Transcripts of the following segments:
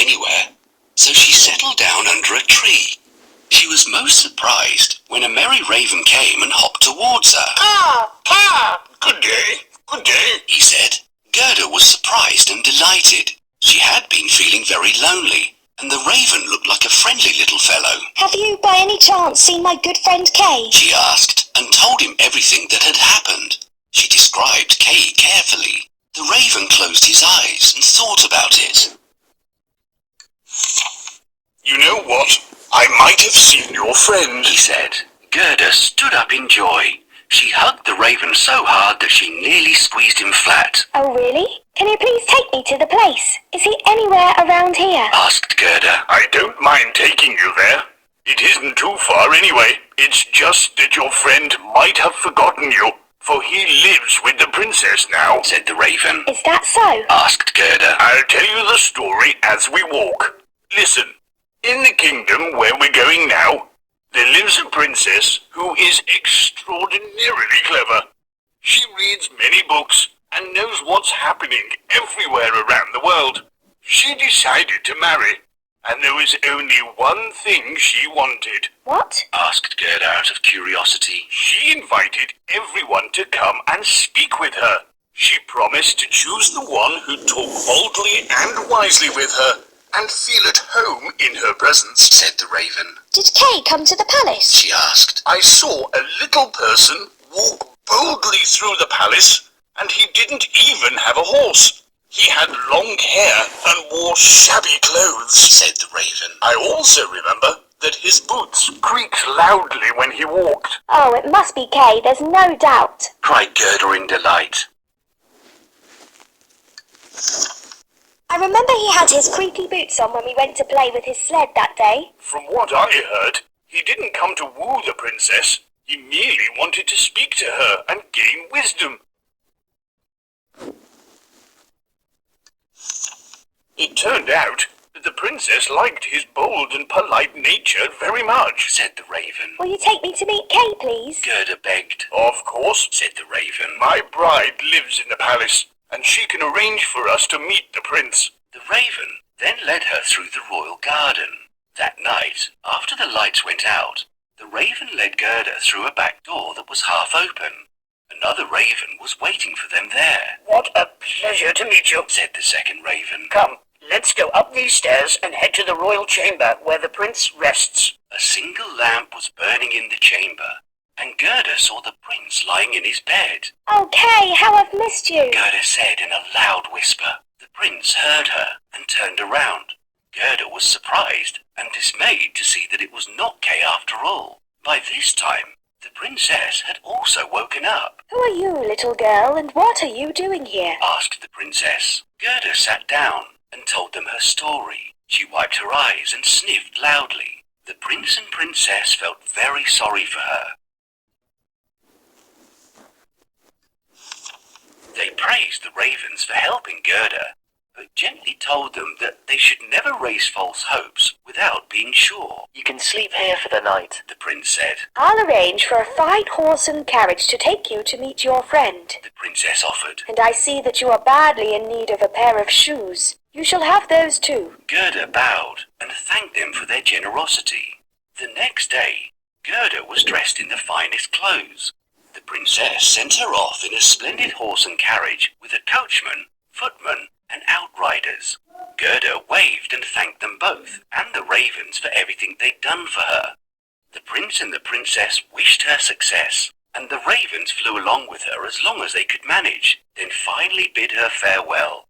anywhere, so she settled down under a tree. She was most surprised when a merry raven came and hopped towards her. Good day, he said. Gerda was surprised and delighted. She had been feeling very lonely, and the raven looked like a friendly little fellow. Have you by any chance seen my good friend Kay? She asked, and told him everything that had happened. She described Kay carefully. The raven closed his eyes and thought about it. You know what? I might have seen your friend, he said. Gerda stood up in joy. She hugged the raven so hard that she nearly squeezed him flat. Oh, really? Can you please take me to the place? Is he anywhere around here? Asked Gerda. I don't mind taking you there. It isn't too far anyway. It's just that your friend might have forgotten you, for he lives with the princess now, said the raven. Is that so? Asked Gerda. I'll tell you the story as we walk. Listen, in the kingdom where we're going now, there lives a princess who is extraordinarily clever. She reads many books and knows what's happening everywhere around the world. She decided to marry, and there was only one thing she wanted. What? Asked Gerda out of curiosity. She invited everyone to come and speak with her. She promised to choose the one who'd talk boldly and wisely with her, and feel at home in her presence, said the raven. Did Kay come to the palace? She asked. I saw a little person walk boldly through the palace, and he didn't even have a horse. He had long hair and wore shabby clothes, said the raven. I also remember that his boots creaked loudly when he walked. Oh, it must be Kay, there's no doubt, cried Gerda in delight. I remember he had his creaky boots on when we went to play with his sled that day. From what I heard, he didn't come to woo the princess. He merely wanted to speak to her and gain wisdom. It turned out that the princess liked his bold and polite nature very much, said the raven. Will you take me to meet Kay, please? Gerda begged. Of course, said the raven. My bride lives in the palace, and she can arrange for us to meet the prince. The raven then led her through the royal garden. That night, after the lights went out, the raven led Gerda through a back door that was half open. Another raven was waiting for them there. What a pleasure to meet you, said the second raven. Come, let's go up these stairs and head to the royal chamber where the prince rests. A single lamp was burning in the chamber, and Gerda saw the prince lying in his bed. Oh, Kay, how I've missed you, Gerda said in a loud whisper. The prince heard her and turned around. Gerda was surprised and dismayed to see that it was not Kay after all. By this time, the princess had also woken up. Who are you, little girl, and what are you doing here? Asked the princess. Gerda sat down and told them her story. She wiped her eyes and sniffed loudly. The prince and princess felt very sorry for her. They praised the ravens for helping Gerda, but gently told them that they should never raise false hopes without being sure. You can sleep here for the night, The prince said. I'll arrange for a fine horse and carriage to take you to meet your friend. The princess offered. And I see that you are badly in need of a pair of shoes. You shall have those too. Gerda bowed and thanked them for their generosity. The next day, Gerda was dressed in the finest clothes. The princess sent her off in a splendid horse and carriage with a coachman, footman, and outriders. Gerda waved and thanked them both, and the ravens, for everything they'd done for her. The prince and the princess wished her success, and the ravens flew along with her as long as they could manage, then finally bid her farewell.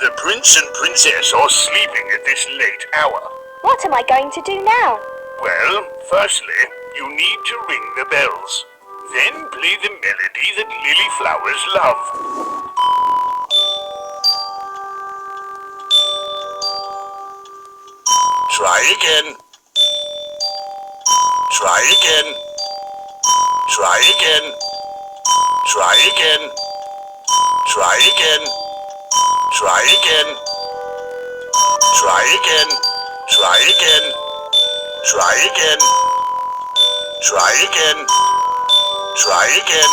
The prince and princess are sleeping at this late hour. What am I going to do now? Well, firstly, you need to ring the bells. Then play the melody that lily flowers love. Try again. Try again. Try again. Try again. Try again. Try again. Try again. Try again. Try again. Try again. Try again.